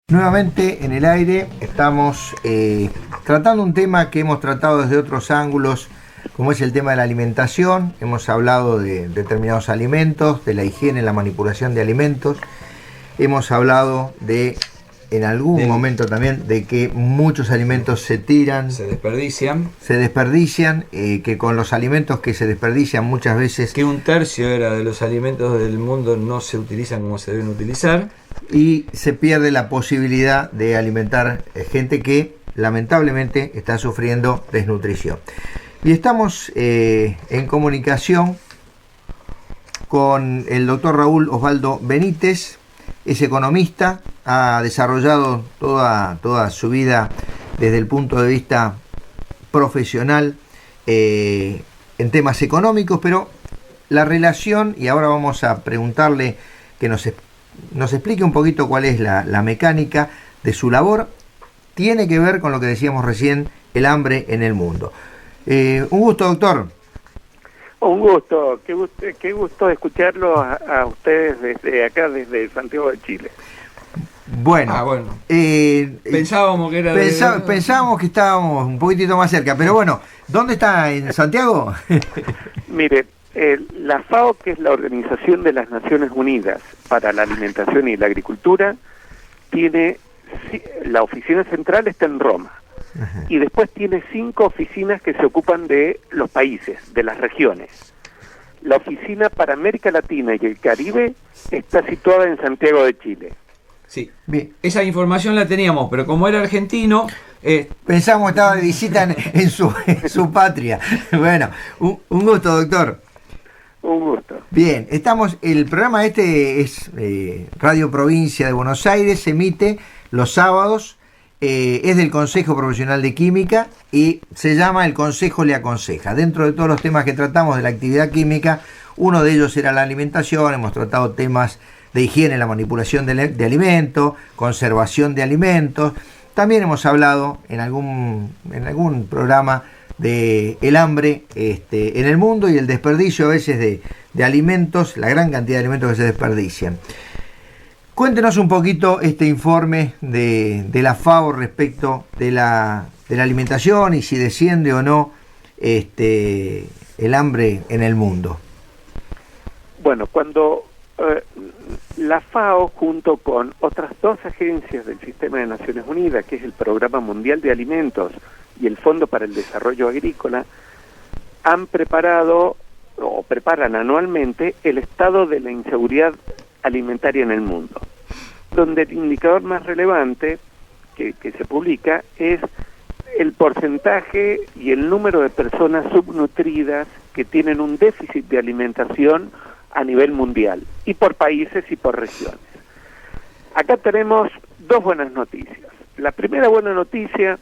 Nuevamente en el aire estamos tratando un tema que hemos tratado desde otros ángulos, como es el tema de la alimentación. Hemos hablado de determinados alimentos, de la higiene, la manipulación de alimentos. Hemos hablado en algún momento también, de que muchos alimentos se tiran, se desperdician, que con los alimentos que se desperdician muchas veces... Que 1/3 de los alimentos del mundo no se utilizan como se deben utilizar. Y se pierde la posibilidad de alimentar gente que lamentablemente está sufriendo desnutrición. Y estamos en comunicación con el doctor Raúl Osvaldo Benítez. Es economista, ha desarrollado toda su vida desde el punto de vista profesional en temas económicos, pero la relación, y ahora vamos a preguntarle que nos explique un poquito cuál es la mecánica de su labor, tiene que ver con lo que decíamos recién, el hambre en el mundo. Un gusto, doctor. Un gusto, qué gusto escucharlo a ustedes desde acá, desde Santiago de Chile. Bueno, pensábamos que era pensábamos que estábamos un poquitito más cerca, pero bueno, ¿dónde está? ¿En Santiago? Mire, la FAO, que es la Organización de las Naciones Unidas para la Alimentación y la Agricultura, la oficina central está en Roma. Ajá. Y después tiene 5 oficinas que se ocupan de los países, de las regiones. La oficina para América Latina y el Caribe está situada en Santiago de Chile. Sí, bien. Esa información la teníamos, pero como era argentino... Pensamos que estaba de visita en su patria. Bueno, un gusto, doctor. Un gusto. Bien, el programa es Radio Provincia de Buenos Aires, se emite los sábados, es del Consejo Profesional de Química y se llama El Consejo le aconseja. Dentro de todos los temas que tratamos de la actividad química, uno de ellos era la alimentación. Hemos tratado temas de higiene, la manipulación de alimentos, conservación de alimentos. También hemos hablado en algún programa de el hambre en el mundo y el desperdicio a veces de alimentos, la gran cantidad de alimentos que se desperdician. Cuéntenos un poquito este informe de la FAO respecto de la alimentación y si desciende o no el hambre en el mundo. Bueno, cuando la FAO, junto con otras 2 agencias del Sistema de Naciones Unidas, que es el Programa Mundial de Alimentos y el Fondo para el Desarrollo Agrícola, han preparado o preparan anualmente el estado de la inseguridad alimentaria en el mundo, donde el indicador más relevante que se publica es el porcentaje y el número de personas subnutridas que tienen un déficit de alimentación a nivel mundial, y por países y por regiones. Acá tenemos 2 buenas noticias. La primera buena noticia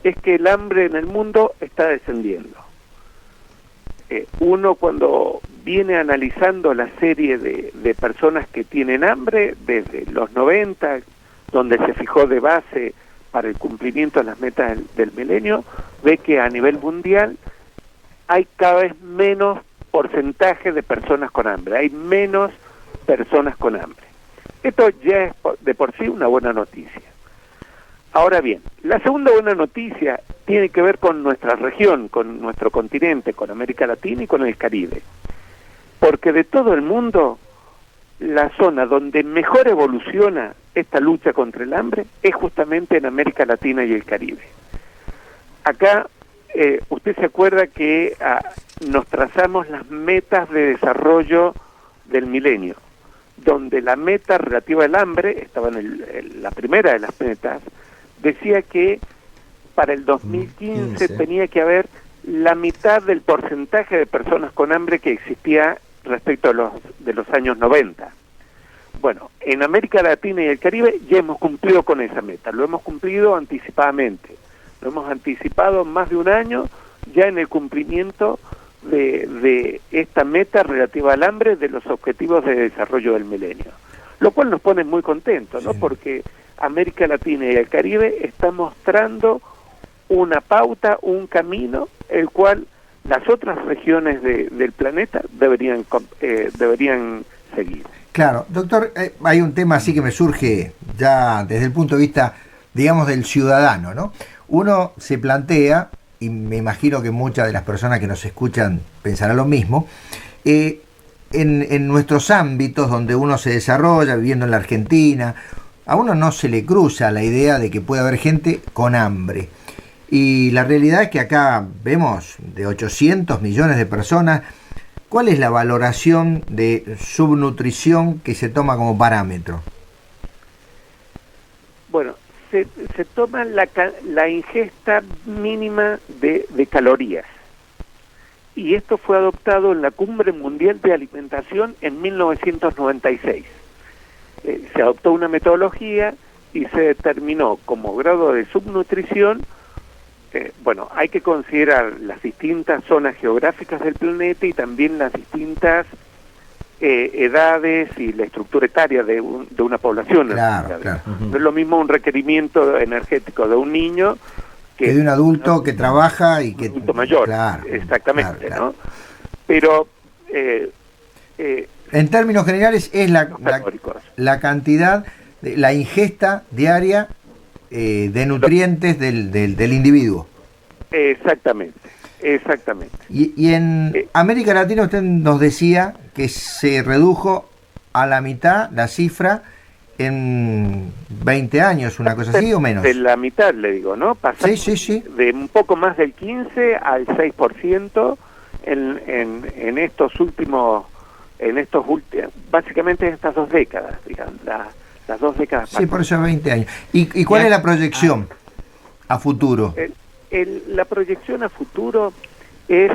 es que el hambre en el mundo está descendiendo. Uno, cuando viene analizando la serie de personas que tienen hambre desde los 90, donde se fijó de base para el cumplimiento de las metas del milenio, ve que a nivel mundial hay cada vez menos porcentaje de personas con hambre, hay menos personas con hambre. Esto ya es de por sí una buena noticia. Ahora bien, la segunda buena noticia tiene que ver con nuestra región, con nuestro continente, con América Latina y con el Caribe. Porque de todo el mundo, la zona donde mejor evoluciona esta lucha contra el hambre es justamente en América Latina y el Caribe. Acá, usted se acuerda que nos trazamos las metas de desarrollo del milenio, donde la meta relativa al hambre, estaba en la primera de las metas, decía que para el 2015 tenía que haber la mitad del porcentaje de personas con hambre que existía respecto de los años 90. Bueno, en América Latina y el Caribe ya hemos cumplido con esa meta, lo hemos cumplido anticipadamente, lo hemos anticipado más de un año ya en el cumplimiento de esta meta relativa al hambre de los objetivos de desarrollo del milenio, lo cual nos pone muy contentos, ¿no? Sí. Porque América Latina y el Caribe está mostrando una pauta, un camino, el cual las otras regiones del planeta deberían seguir. Claro, doctor, hay un tema así que me surge ya desde el punto de vista, digamos, del ciudadano, ¿no? Uno se plantea, y me imagino que muchas de las personas que nos escuchan pensarán lo mismo, en nuestros ámbitos donde uno se desarrolla, viviendo en la Argentina, a uno no se le cruza la idea de que puede haber gente con hambre. Y la realidad es que acá vemos de 800 millones de personas. ¿Cuál es la valoración de subnutrición que se toma como parámetro? Bueno, se toma la ingesta mínima de calorías. Y esto fue adoptado en la Cumbre Mundial de Alimentación en 1996. Se adoptó una metodología y se determinó como grado de subnutrición. Bueno, hay que considerar las distintas zonas geográficas del planeta y también las distintas edades y la estructura etaria de una población. Claro, claro. No es lo mismo un requerimiento energético de un niño que de un adulto que trabaja y que... Un adulto mayor, claro, exactamente, claro. ¿no? Pero... en términos generales es la cantidad, la ingesta diaria de nutrientes del individuo. Exactamente. Y en América Latina usted nos decía que se redujo a la mitad la cifra en 20 años, una cosa así o menos. De la mitad, le digo, ¿no? Pasamos sí. De un poco más del 15 al 6% en estos últimos, básicamente en estas 2 décadas, digamos, las 2 décadas. Sí, por eso 20 años. ¿Y cuál es la proyección a futuro? La proyección a futuro es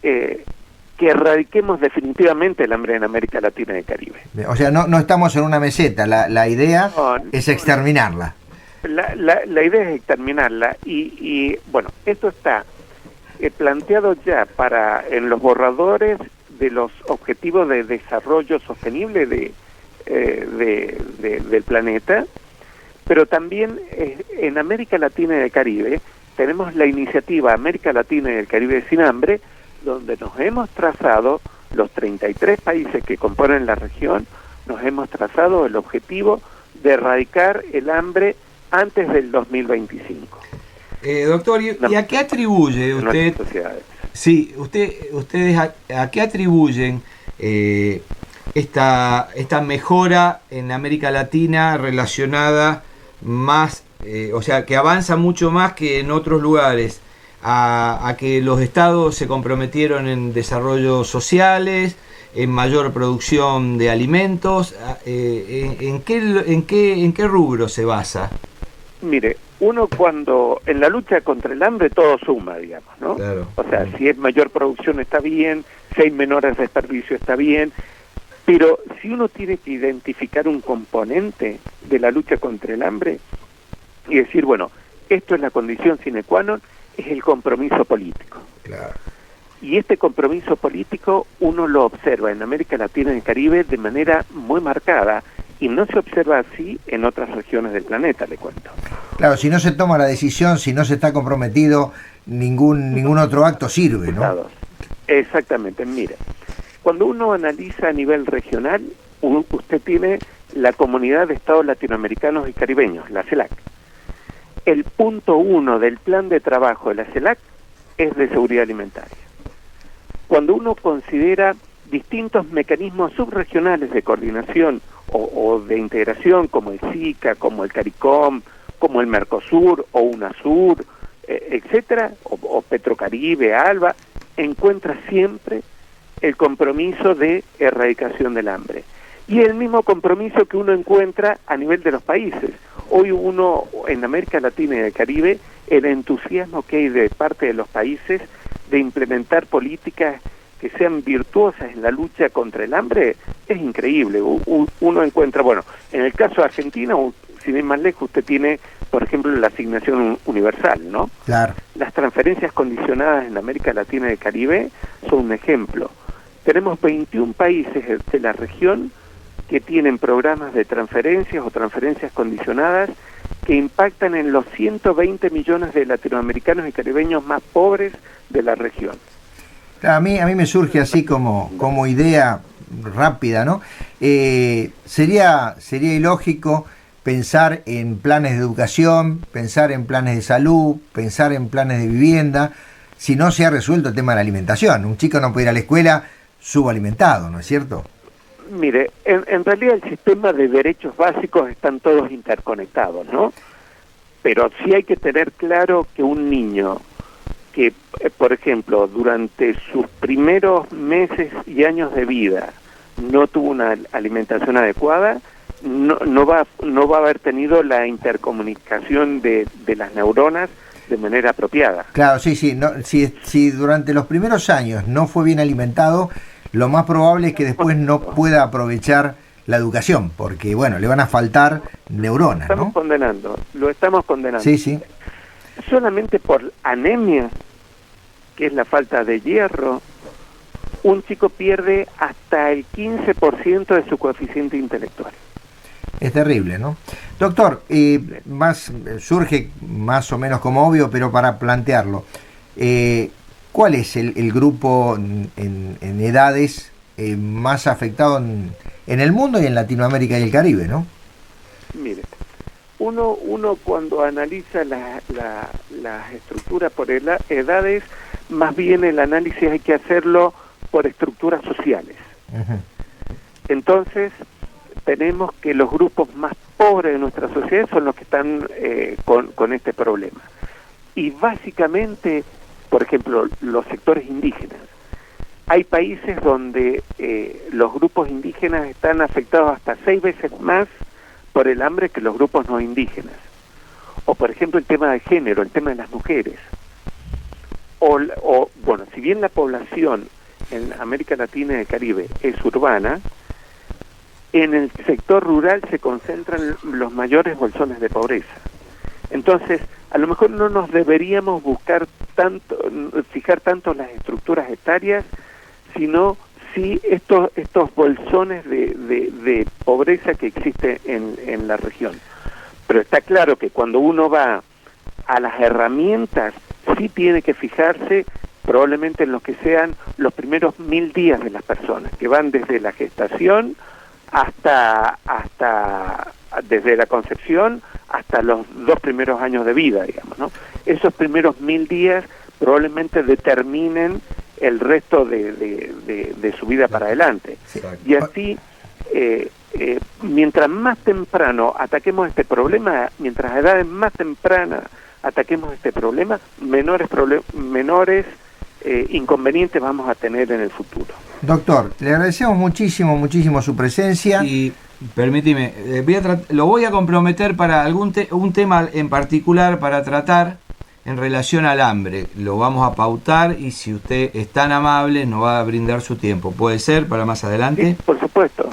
que erradiquemos definitivamente el hambre en América Latina y el Caribe. O sea, no estamos en una meseta, la idea es exterminarla. La idea es exterminarla y bueno, esto está planteado ya en los borradores de los objetivos de desarrollo sostenible del planeta, pero también en América Latina y el Caribe tenemos la iniciativa América Latina y el Caribe sin hambre, donde nos hemos trazado, los 33 países que componen la región, nos hemos trazado el objetivo de erradicar el hambre antes del 2025. Doctor, ¿y a qué atribuye usted? Sí, ustedes a qué atribuyen esta mejora en América Latina relacionada más, o sea, que avanza mucho más que en otros lugares, a que los estados se comprometieron en desarrollos sociales, en mayor producción de alimentos? ¿En qué rubro se basa? Mire, uno cuando en la lucha contra el hambre todo suma, digamos, ¿no? Claro. O sea, si es mayor producción está bien, si hay menores desperdicios está bien, pero si uno tiene que identificar un componente de la lucha contra el hambre y decir, bueno, esto es la condición sine qua non, es el compromiso político. Claro. Y este compromiso político uno lo observa en América Latina y el Caribe de manera muy marcada, y no se observa así en otras regiones del planeta, le cuento. Claro, si no se toma la decisión, si no se está comprometido, ningún otro acto sirve, ¿no? Exactamente, mire, cuando uno analiza a nivel regional, usted tiene la Comunidad de Estados Latinoamericanos y Caribeños, la CELAC. El punto 1 del plan de trabajo de la CELAC es de seguridad alimentaria. Cuando uno considera distintos mecanismos subregionales de coordinación o de integración, como el SICA, como el CARICOM, como el Mercosur o UNASUR, etcétera, o Petrocaribe, ALBA, encuentra siempre el compromiso de erradicación del hambre. Y el mismo compromiso que uno encuentra a nivel de los países. Hoy uno, en América Latina y el Caribe, el entusiasmo que hay de parte de los países de implementar políticas que sean virtuosas en la lucha contra el hambre es increíble. Uno encuentra, bueno, en el caso de Argentina, sin ir más lejos, usted tiene, por ejemplo, la asignación universal, ¿no? Claro. Las transferencias condicionadas en América Latina y el Caribe son un ejemplo. Tenemos 21 países de la región que tienen programas de transferencias o transferencias condicionadas que impactan en los 120 millones de latinoamericanos y caribeños más pobres de la región. A mí me surge así como idea, rápida, ¿no? Sería ilógico pensar en planes de educación, pensar en planes de salud, pensar en planes de vivienda, si no se ha resuelto el tema de la alimentación. Un chico no puede ir a la escuela subalimentado, ¿no es cierto? Mire, en realidad el sistema de derechos básicos están todos interconectados, ¿no? Pero sí hay que tener claro que un niño que, por ejemplo, durante sus primeros meses y años de vida no tuvo una alimentación adecuada, no va a haber tenido la intercomunicación de las neuronas de manera apropiada. Claro, sí, no, si durante los primeros años no fue bien alimentado, lo más probable es que después no pueda aprovechar la educación, porque bueno, le van a faltar neuronas, ¿no? Lo estamos condenando. Sí. Solamente por anemia, que es la falta de hierro, un chico pierde hasta el 15% de su coeficiente intelectual. Es terrible, ¿no? Doctor, surge más o menos como obvio, pero para plantearlo, ¿cuál es el grupo en edades más afectado en el mundo y en Latinoamérica y el Caribe, ¿no? Mire, uno cuando analiza las estructuras por edades, más bien el análisis hay que hacerlo por estructuras sociales. Uh-huh. Entonces, tenemos que los grupos más pobres de nuestra sociedad son los que están con este problema. Y básicamente, por ejemplo, los sectores indígenas. Hay países donde los grupos indígenas están afectados hasta 6 veces más por el hambre que los grupos no indígenas. O, por ejemplo, el tema de género, el tema de las mujeres. Bueno, si bien la población en América Latina y el Caribe es urbana, en el sector rural se concentran los mayores bolsones de pobreza. Entonces, a lo mejor no nos deberíamos fijar tanto las estructuras etarias, sino sí estos bolsones de pobreza que existen en la región. Pero está claro que cuando uno va a las herramientas, sí tiene que fijarse probablemente en lo que sean los primeros 1000 días de las personas, que van desde la gestación hasta desde la concepción hasta los 2 primeros años de vida, digamos, ¿no? Esos primeros 1000 días probablemente determinen el resto de su vida para adelante. Exacto. Y así, mientras más temprano ataquemos este problema, mientras a edades más tempranas ataquemos este problema, menores inconvenientes vamos a tener en el futuro. Doctor, le agradecemos muchísimo su presencia. Y permíteme, lo voy a comprometer para un tema en particular para tratar en relación al hambre. Lo vamos a pautar y si usted es tan amable nos va a brindar su tiempo. ¿Puede ser para más adelante? Sí, por supuesto.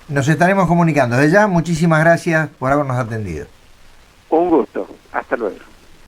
Nos estaremos comunicando. Desde ya, muchísimas gracias por habernos atendido. Un gusto. Hasta luego.